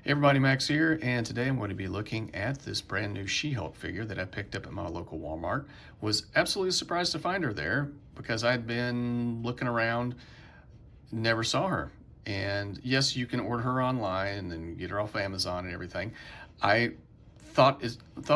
Hey everybody, Max here, and today I'm going to be looking at this brand new She-Hulk figure that I picked up at my local Walmart. Was absolutely surprised to find her there because I'd been looking around, never saw her. And yes, you can order her online and get her off Amazon and everything. I thought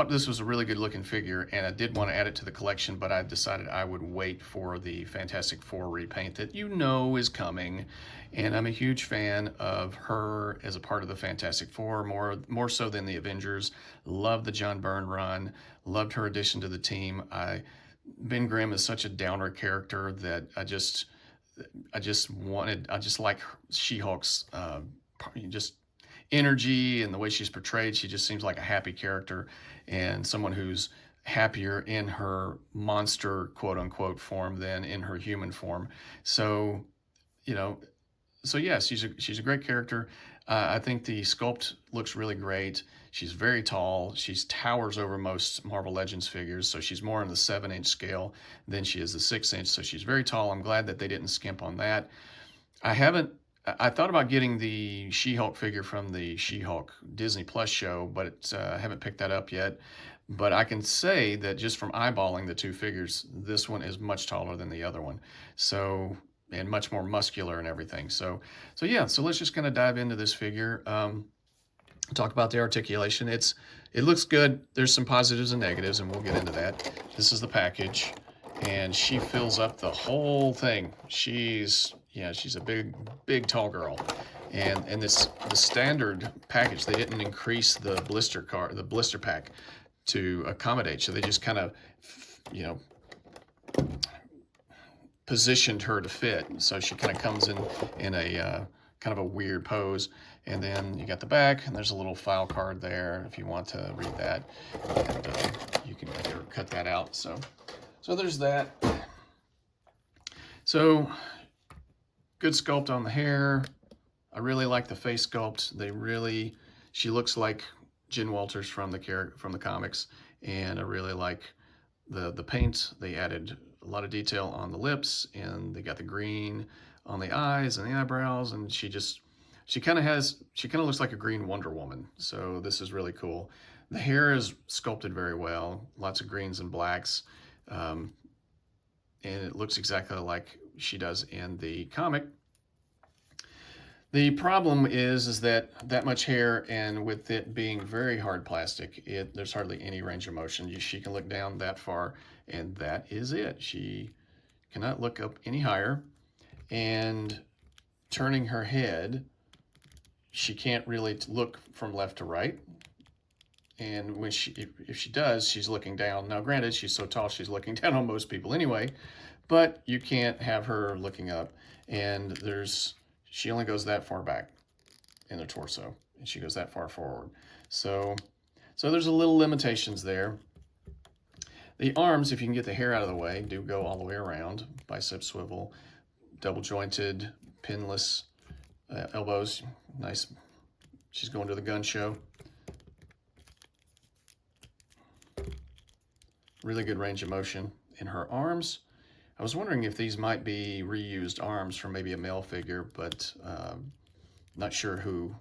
this was a really good looking figure, and I did want to add it to the collection, but I decided I would wait for the Fantastic Four repaint that you know is coming. And I'm a huge fan of her as a part of the Fantastic Four, more so than the Avengers. Love the John Byrne run, loved her addition to the team. Ben Grimm is such a downer character that I just like She-Hulk's just energy and the way she's portrayed. She just seems like a happy character and someone who's happier in her monster quote unquote form than in her human form. So, you know, so yes, she's a great character. I think the sculpt looks really great. She's very tall. She towers over most Marvel Legends figures, so she's more on the 7-inch scale than she is the 6-inch. So she's very tall. I'm glad that they didn't skimp on that. I haven't. I thought about getting the She-Hulk figure from the She-Hulk Disney Plus show, but I haven't picked that up yet. But I can say that just from eyeballing the two figures, this one is much taller than the other one. So, and much more muscular and everything. So yeah. So let's just kind of dive into this figure. Talk about the articulation. It looks good. There's some positives and negatives, and we'll get into that. This is the package, and she fills up the whole thing. She's a big tall girl, and the standard package, they didn't increase the blister pack to accommodate. So they just kind of, you know, positioned her to fit. So she kind of comes in a kind of a weird pose. And then you got the back, and there's a little file card there if you want to read that, and you can cut that out. So there's that. So good sculpt on the hair. I really like the face sculpt. She looks like Jen Walters from the comics, and I really like the paint. They added a lot of detail on the lips, and they got the green on the eyes and the eyebrows, and she kind of looks like a green Wonder Woman. So this is really cool. The hair is sculpted very well, lots of greens and blacks, and it looks exactly like she does in the comic. The problem is that much hair, and with it being very hard plastic, there's hardly any range of motion. She can look down that far, and that is it. She cannot look up any higher, and turning her head, she can't really look from left to right. And when if she does, she's looking down. Now, granted, she's so tall, she's looking down on most people anyway, but you can't have her looking up. And she only goes that far back in the torso, and she goes that far forward. So there's a little limitations there. The arms, if you can get the hair out of the way, do go all the way around. Bicep swivel, double jointed, pinless elbows. Nice. She's going to the gun show. Really good range of motion in her arms. I was wondering if these might be reused arms from maybe a male figure, but not sure who.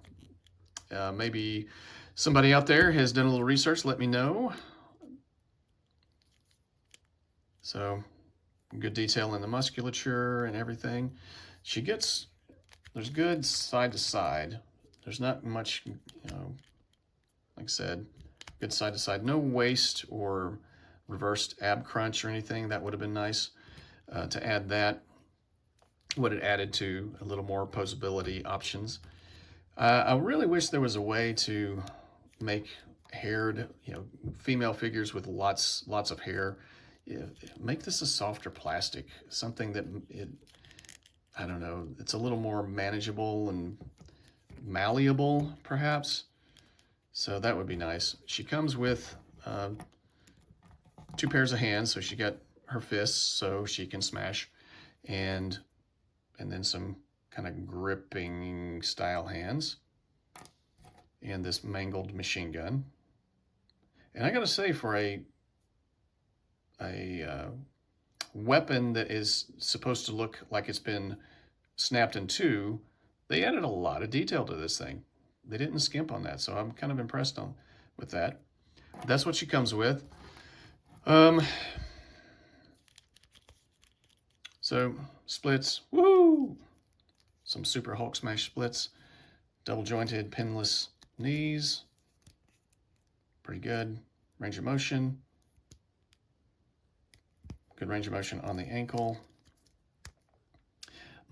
Maybe somebody out there has done a little research. Let me know. So good detail in the musculature and everything. There's good side to side. There's not much, like I said, good side to side. No waist or reversed ab crunch or anything. That would have been nice to add that. Would have added to a little more posability options. I really wish there was a way to make haired, female figures with lots of hair. Make this a softer plastic, something that I don't know, it's a little more manageable and malleable, perhaps. So that would be nice. She comes with 2 pairs of hands, so she got her fists so she can smash, and then some kind of gripping style hands, and this mangled machine gun. And I gotta say, for a weapon that is supposed to look like it's been snapped in two, they added a lot of detail to this thing. they didn't skimp on that, so I'm kind of impressed with that. That's what she comes with. So splits, woo! Some Super Hulk Smash splits, double jointed pinless knees, pretty good. Range of motion, good range of motion on the ankle.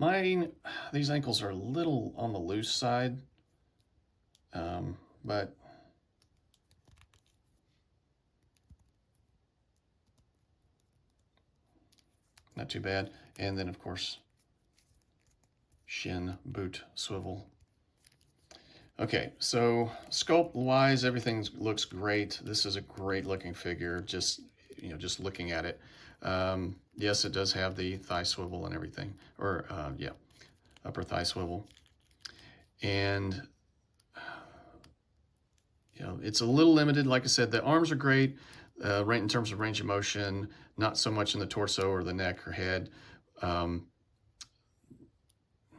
These ankles are a little on the loose side, but not too bad. And then, of course, shin, boot, swivel. Okay, so sculpt-wise, everything looks great. This is a great-looking figure, just looking at it. Yes, it does have the thigh swivel and everything, or yeah, upper thigh swivel. And it's a little limited. Like I said, the arms are great, right in terms of range of motion, not so much in the torso or the neck or head.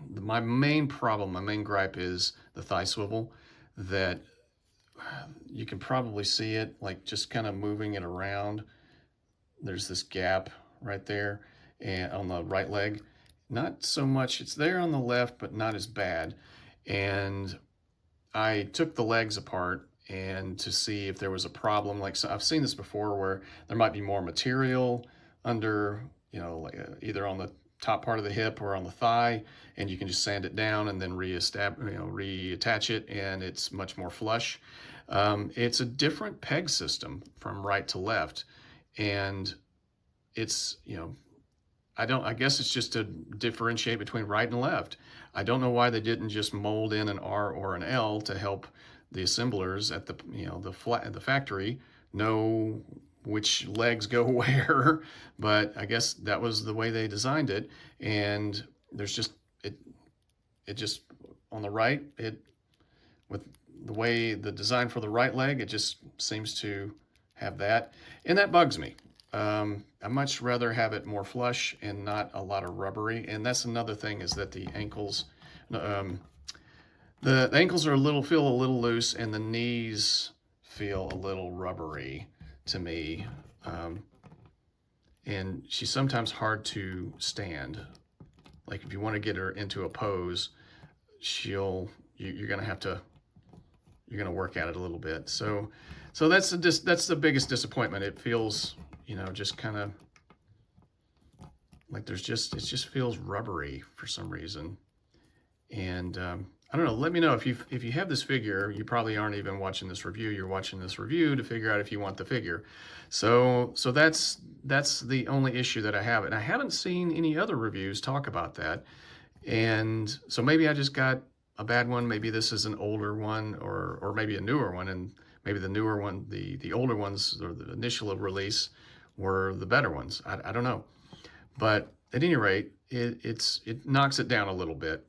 My main problem, my main gripe is the thigh swivel, that you can probably see it, like just kind of moving it around. There's this gap right there and on the right leg. Not so much, it's there on the left, but not as bad. And I took the legs apart and to see if there was a problem. Like, so I've seen this before where there might be more material under, like either on the top part of the hip or on the thigh, and you can just sand it down and then reattach it, and it's much more flush. It's a different peg system from right to left, and it's, I guess it's just to differentiate between right and left. I don't know why they didn't just mold in an R or an L to help the assemblers at the factory know which legs go where, but I guess that was the way they designed it. And there's just it just on the right, with the way the design for the right leg, it just seems to have that, and that bugs me. I much rather have it more flush and not a lot of rubbery. And that's another thing, is that the ankles, the ankles feel a little loose, and the knees feel a little rubbery to me. And she's sometimes hard to stand. Like if you want to get her into a pose, you're gonna work at it a little bit. So that's the biggest disappointment. It feels, just kind of like it just feels rubbery for some reason. And I don't know, let me know if you have this figure. You probably aren't even watching this review. You're watching this review to figure out if you want the figure. So that's the only issue that I have. And I haven't seen any other reviews talk about that. And so maybe I just got a bad one. Maybe this is an older one, or maybe a newer one, and maybe the newer one, the older ones, or the initial release, were the better ones. I don't know. But at any rate, it knocks it down a little bit.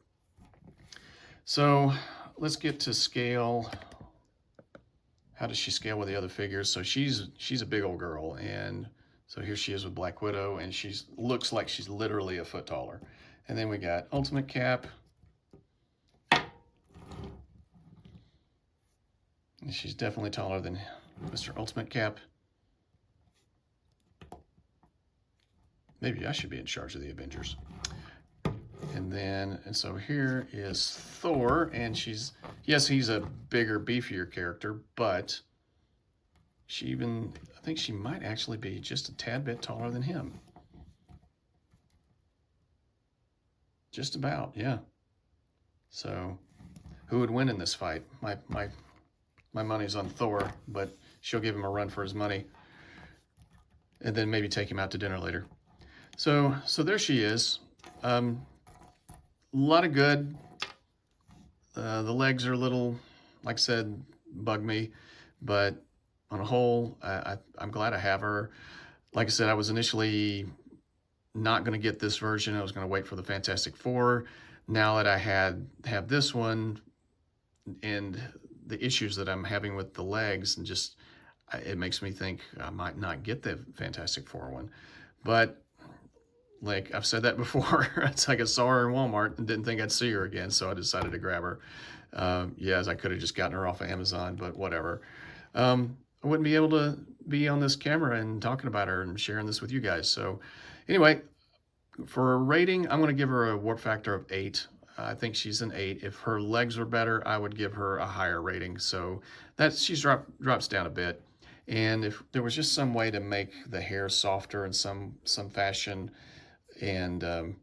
So let's get to scale. How does she scale with the other figures? So she's a big old girl, and so here she is with Black Widow, and she looks like she's literally a foot taller. And then we got Ultimate Cap. And she's definitely taller than Mr. Ultimate Cap. Maybe I should be in charge of the Avengers. And so here is Thor, and yes, he's a bigger, beefier character, but I think she might actually be just a tad bit taller than him. Just about, yeah. So who would win in this fight? My money's on Thor, but she'll give him a run for his money, and then maybe take him out to dinner later. So there she is. A lot of good. The legs are a little, like I said, bug me, but on a whole, I'm glad I have her. Like I said, I was initially not going to get this version. I was going to wait for the Fantastic Four. Now that I have this one, and the issues that I'm having with the legs, and just it makes me think I might not get the Fantastic Four one. But like I've said that before, it's like I saw her in Walmart and didn't think I'd see her again, so I decided to grab her. Yes, I could have just gotten her off of Amazon, but whatever. I wouldn't be able to be on this camera and talking about her and sharing this with you guys. So anyway, for a rating, I'm going to give her a warp factor of 8. I think she's an 8. If her legs were better, I would give her a higher rating. So she's drops down a bit. And if there was just some way to make the hair softer in some fashion, and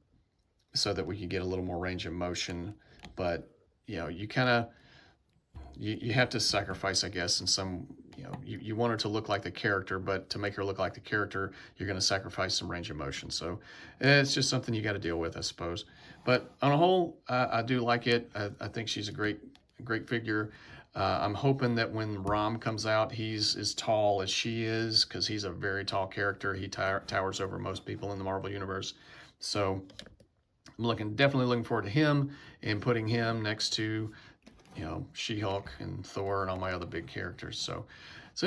so that we could get a little more range of motion, but you kind of you have to sacrifice, I guess, in some, you want her to look like the character, but to make her look like the character, you're going to sacrifice some range of motion. So it's just something you got to deal with, I suppose. But on a whole, I do like it. I think she's a great figure. I'm hoping that when Rom comes out, he's as tall as she is, because he's a very tall character. He towers over most people in the Marvel Universe. So I'm definitely looking forward to him and putting him next to She-Hulk and Thor and all my other big characters. So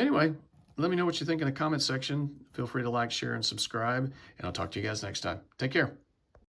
anyway, let me know what you think in the comment section. Feel free to like, share, and subscribe, and I'll talk to you guys next time. Take care.